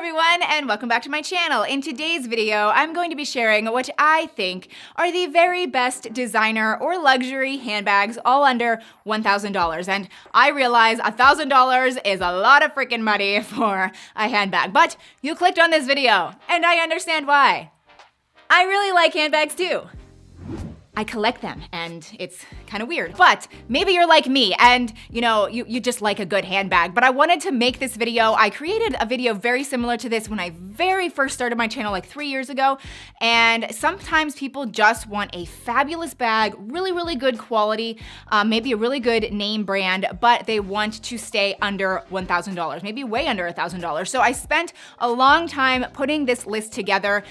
everyone, and welcome back to my channel. In today's video, I'm going to be sharing what I think are the very best designer or luxury handbags, all under $1,000. And I realize $1,000 is a lot of freaking money for a handbag, but you clicked on this video, and I understand why. I really like handbags too. I collect them, and it's kind of weird. But maybe you're like me, and you just like a good handbag. But I wanted to make this video. I created a video very similar to this when I very first started my channel like 3 years ago. And sometimes people just want a fabulous bag, really good quality, maybe a really good name brand, but they want to stay under $1,000, maybe way under $1,000. So I spent a long time putting this list together.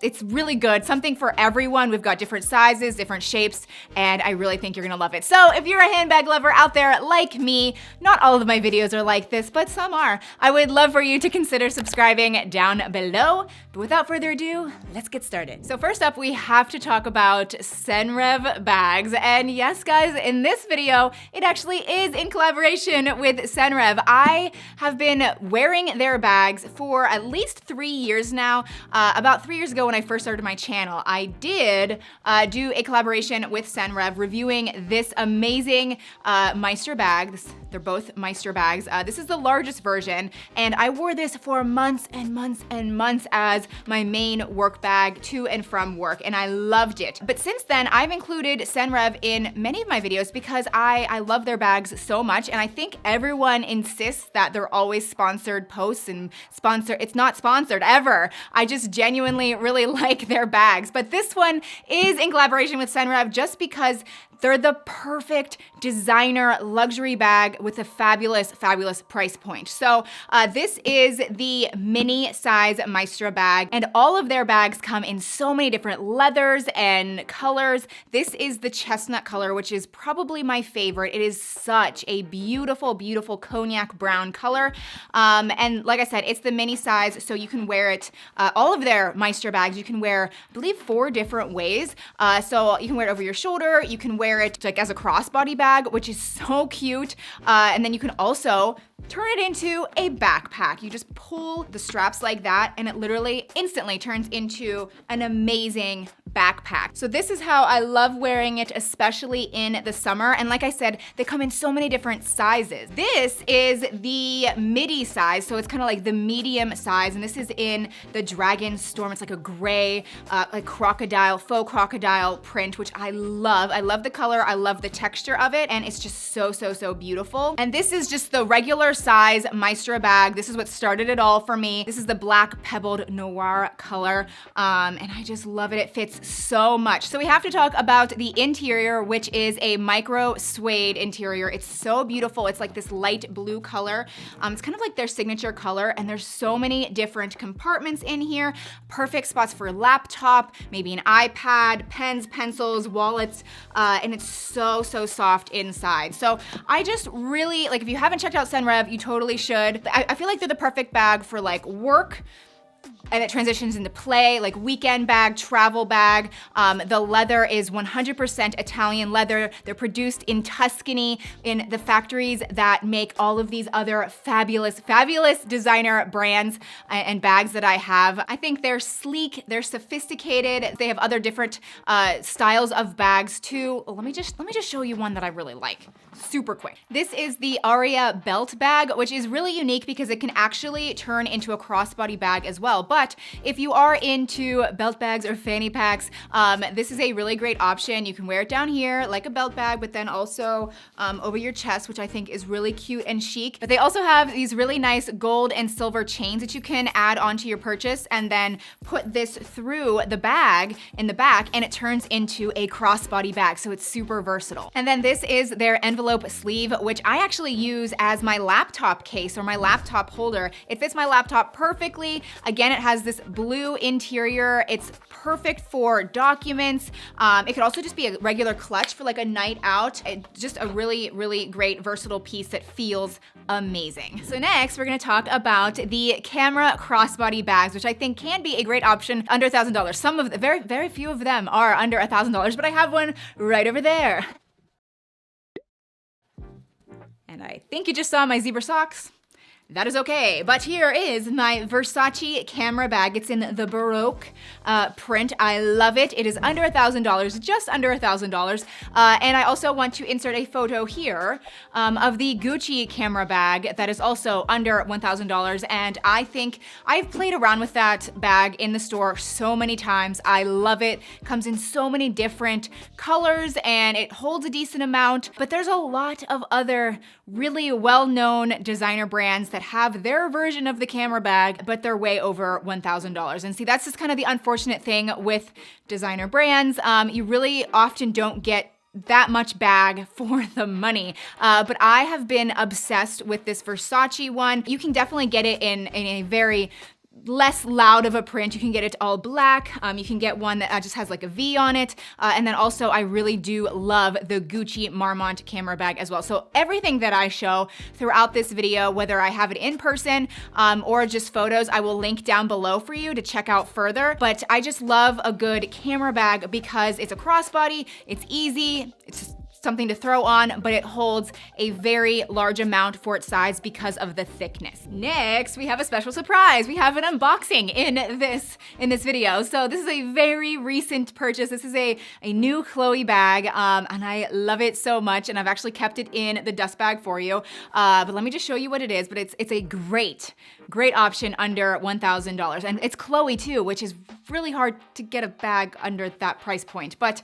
It's really good, something for everyone. We've got different sizes, different shapes, and I really think you're gonna love it. So if you're a handbag lover out there like me, not all of my videos are like this, but some are, I would love for you to consider subscribing down below. But without further ado, let's get started. So first up, we have to talk about SENREVE bags. And yes, guys, in this video, it actually is in collaboration with SENREVE. I have been wearing their bags for at least 3 years now. About 3 years ago, when I first started my channel, I did do a collaboration with SENREVE reviewing this amazing Meister bag. They're both Meister bags. This is the largest version, and I wore this for months and months and months as my main work bag to and from work, and I loved it. But since then, I've included SENREVE in many of my videos because I love their bags so much, and I think everyone insists that they're always sponsored posts and it's not sponsored ever. I just genuinely really like their bags. But this one is in collaboration with SENREVE just because they're the perfect designer luxury bag with a fabulous price point. So this is the mini size Meister bag, and all of their bags come in so many different leathers and colors. This is the chestnut color, which is probably my favorite. It is such a beautiful cognac brown color. And like I said, it's the mini size, so you can wear it, all of their Meister bags, you can wear, I believe, 4 different ways. So you can wear it over your shoulder, you can wear it like as a crossbody bag, which is so cute. And then you can also turn it into a backpack. You just pull the straps like that, and it literally instantly turns into an amazing backpack. So this is how I love wearing it, especially in the summer. And like I said, they come in so many different sizes. This is the midi size, so it's kind of like the medium size, and this is in the Dragon Storm. It's like a gray, like faux crocodile print, which I love. I love the color, I love the texture of it, and it's just so beautiful. And this is just the regular size Meister bag. This is what started it all for me. This is the black pebbled noir color, and I just love it. It fits so much. So we have to talk about the interior, which is a micro suede interior. It's so beautiful. It's like this light blue color. It's kind of like their signature color, and there's so many different compartments in here. Perfect spots for laptop, maybe an iPad, pens, pencils, wallets, and it's so soft inside. So I just really, like, if you haven't checked out SENREVE, you totally should. I feel like they're the perfect bag for like work, and it transitions into play, like weekend bag, travel bag. The leather is 100% Italian leather. They're produced in Tuscany in the factories that make all of these other fabulous designer brands and bags that I have. I think they're sleek, they're sophisticated. They have other different styles of bags too. Let me just show you one that I really like, super quick. This is the Aria Belt Bag, which is really unique because it can actually turn into a crossbody bag as well. But if you are into belt bags or fanny packs, this is a really great option. You can wear it down here like a belt bag, but then also over your chest, which I think is really cute and chic. But they also have these really nice gold and silver chains that you can add onto your purchase and then put this through the bag in the back, and it turns into a crossbody bag. So it's super versatile. And then this is their envelope sleeve, which I actually use as my laptop case or my laptop holder. It fits my laptop perfectly. Again, it has this blue interior. It's perfect for documents. It could also just be a regular clutch for like a night out. Just a really great versatile piece that feels amazing. So next, we're gonna talk about the camera crossbody bags, which I think can be a great option under $1,000. Some of the, very few of them are under $1,000, but I have one right over there. And I think you just saw my zebra socks. that is okay. But here is my Versace Camera Bag. It's in the Baroque print. I love it. It is under $1,000, just under $1,000. And I also want to insert a photo here of the Gucci Camera Bag that is also under $1,000. And I think I've played around with that bag in the store so many times. I love it. Comes in so many different colors and it holds a decent amount. But there's a lot of other really well-known designer brands that have their version of the camera bag, but they're way over $1,000. And see, that's just kind of the unfortunate thing with designer brands. You really often don't get that much bag for the money. But I have been obsessed with this Versace one. You can definitely get it in a very less loud of a print. You can get it all black. You can get one that just has like a V on it. And then also I really do love the Gucci Marmont camera bag as well. So everything that I show throughout this video, whether I have it in person or just photos, I will link down below for you to check out further. But I just love a good camera bag because it's a crossbody, it's easy, it's just something to throw on, but it holds a very large amount for its size because of the thickness. Next, we have a special surprise. We have an unboxing in this video. So this is a very recent purchase. This is a new Chloe bag, and I love it so much, and I've actually kept it in the dust bag for you. But let me just show you what it is, but it's a great option under $1,000. And it's Chloe too, which is really hard to get a bag under that price point. But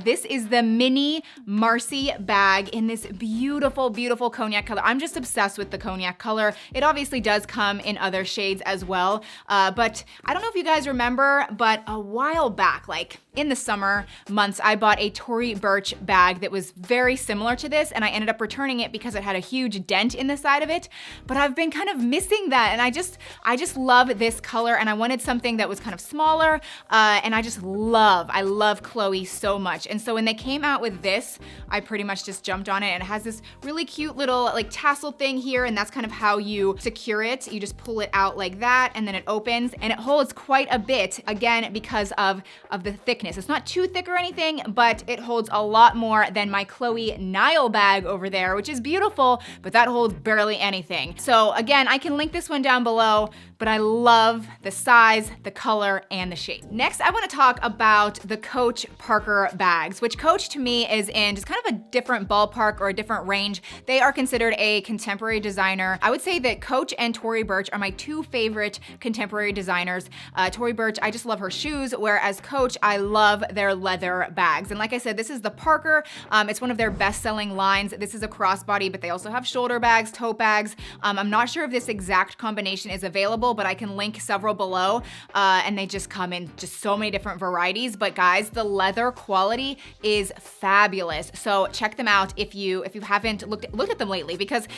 this is the mini Marcie bag in this beautiful, beautiful cognac color. I'm just obsessed with the cognac color. It obviously does come in other shades as well. But I don't know if you guys remember, but a while back, like in the summer months, I bought a Tory Burch bag that was very similar to this, and I ended up returning it because it had a huge dent in the side of it. But I've been kind of missing that, and I just love this color, and I wanted something that was kind of smaller, and I love Chloe so much. And so when they came out with this, I pretty much just jumped on it, and it has this really cute little like tassel thing here, and that's kind of how you secure it. You just pull it out like that, and then it opens, and it holds quite a bit, again, because of the thickness. It's not too thick or anything, but it holds a lot more than my Chloe Nile bag over there, which is beautiful, but that holds barely anything. So again, I can link this one down below, but I love the size, the color, and the shape. Next, I wanna talk about the Coach Parker bags, which Coach to me is in just kind of a different ballpark or a different range. They are considered a contemporary designer. I would say that Coach and Tory Burch are my two favorite contemporary designers. Tory Burch, I just love her shoes, whereas Coach, I love their leather bags. And like I said, this is the Parker. It's one of their best-selling lines. This is a crossbody, but they also have shoulder bags, tote bags. I'm not sure if this exact combination is available, but I can link several below. And they just come in just so many different varieties. But guys, the leather quality is fabulous. So check them out if you haven't looked at them lately, because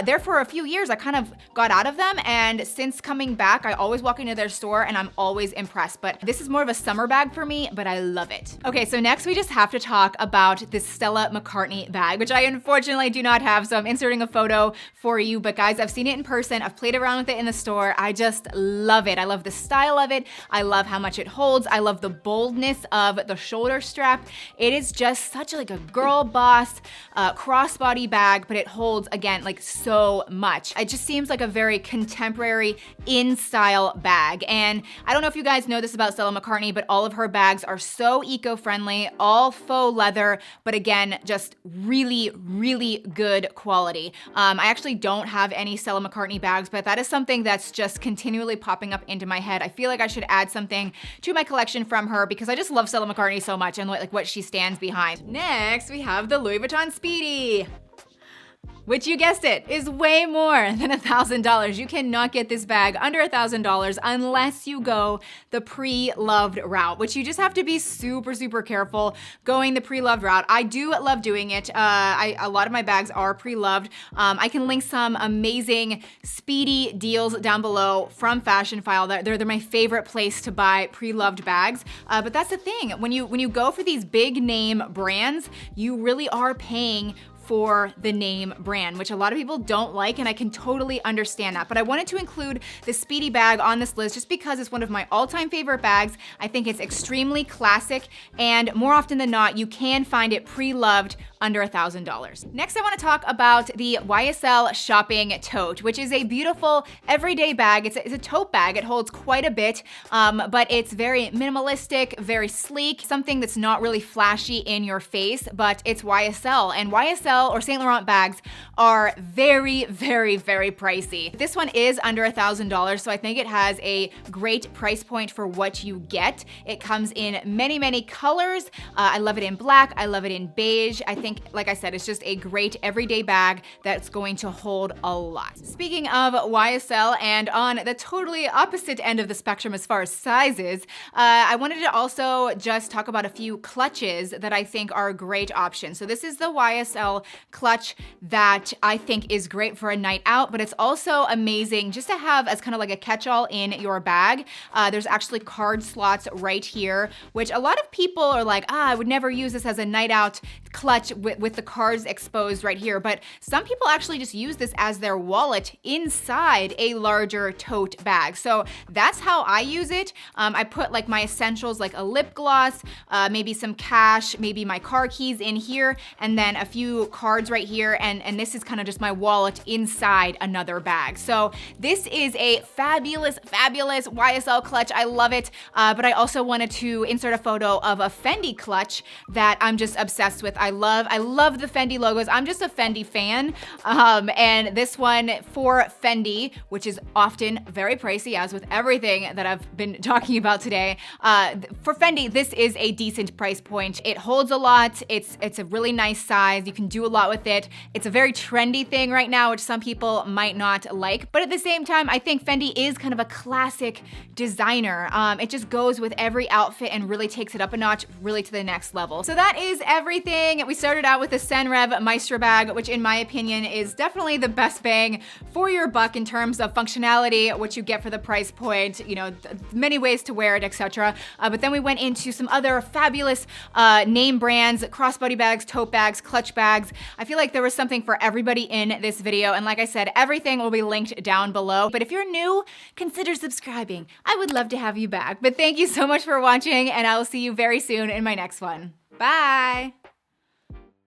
there for a few years I kind of got out of them, and since coming back, I always walk into their store and I'm always impressed. But this is more of a summer bag for me, but I love it. Okay, so next we just have to talk about this Stella McCartney bag, which I unfortunately do not have, so I'm inserting a photo for you. But guys, I've seen it in person, I've played around with it in the store. I just love it. I love the style of it. I love how much it holds. I love the boldness of the shoulder strap. It is just such like a girl boss crossbody bag, but it holds, again, like so much. It just seems like a very contemporary in-style bag. And I don't know if you guys know this about Stella McCartney, but all of her bags are so eco-friendly, all faux leather, but again, just really, really good quality. I actually don't have any Stella McCartney bags, but that is something that's just continually popping up into my head. I feel like I should add something to my collection from her because I just love Stella McCartney so much and like what she stands behind. Next, we have the Louis Vuitton Speedy, which, you guessed it, is way more than $1,000. You cannot get this bag under $1,000 unless you go the pre-loved route, which you just have to be super, super careful going the pre-loved route. I do love doing it. A lot of my bags are pre-loved. I can link some amazing Speedy deals down below from Fashion File. They're my favorite place to buy pre-loved bags. But that's the thing, when you go for these big name brands, you really are paying for the name brand, which a lot of people don't like, and I can totally understand that. But I wanted to include the Speedy bag on this list just because it's one of my all-time favorite bags. I think it's extremely classic, and more often than not, you can find it pre-loved under $1,000. Next, I want to talk about the YSL Shopping Tote, which is a beautiful everyday bag. It's a tote bag. It holds quite a bit, but it's very minimalistic, very sleek, something that's not really flashy in your face, but it's YSL. And YSL or Saint Laurent bags are very, very, very pricey. This one is under $1,000, so I think it has a great price point for what you get. It comes in many, many colors. I love it in black. I love it in beige. I think, like I said, it's just a great everyday bag that's going to hold a lot. Speaking of YSL, and on the totally opposite end of the spectrum as far as sizes, I wanted to also just talk about a few clutches that I think are a great option. So this is the YSL clutch that I think is great for a night out, but it's also amazing just to have as kind of like a catch-all in your bag. There's actually card slots right here, which a lot of people are like, I would never use this as a night out clutch with the cards exposed right here. But some people actually just use this as their wallet inside a larger tote bag. So that's how I use it. I put like my essentials, like a lip gloss, maybe some cash, maybe my car keys in here, and then a few cards right here. And this is kind of just my wallet inside another bag. So this is a fabulous, fabulous YSL clutch. I love it. But I also wanted to insert a photo of a Fendi clutch that I'm just obsessed with. I love the Fendi logos. I'm just a Fendi fan. And this one for Fendi, which is often very pricey, as with everything that I've been talking about today. For Fendi, this is a decent price point. It holds a lot. It's a really nice size. You can do a lot with it. It's a very trendy thing right now, which some people might not like. But at the same time, I think Fendi is kind of a classic designer. It just goes with every outfit and really takes it up a notch, really to the next level. So that is everything. We started out with the SENREVE Maestro bag, which in my opinion is definitely the best bang for your buck in terms of functionality, what you get for the price point, you know, many ways to wear it, etc. But then we went into some other fabulous name brands, crossbody bags, tote bags, clutch bags. I feel like there was something for everybody in this video. And like I said, everything will be linked down below. But if you're new, consider subscribing. I would love to have you back. But thank you so much for watching, and I will see you very soon in my next one. Bye.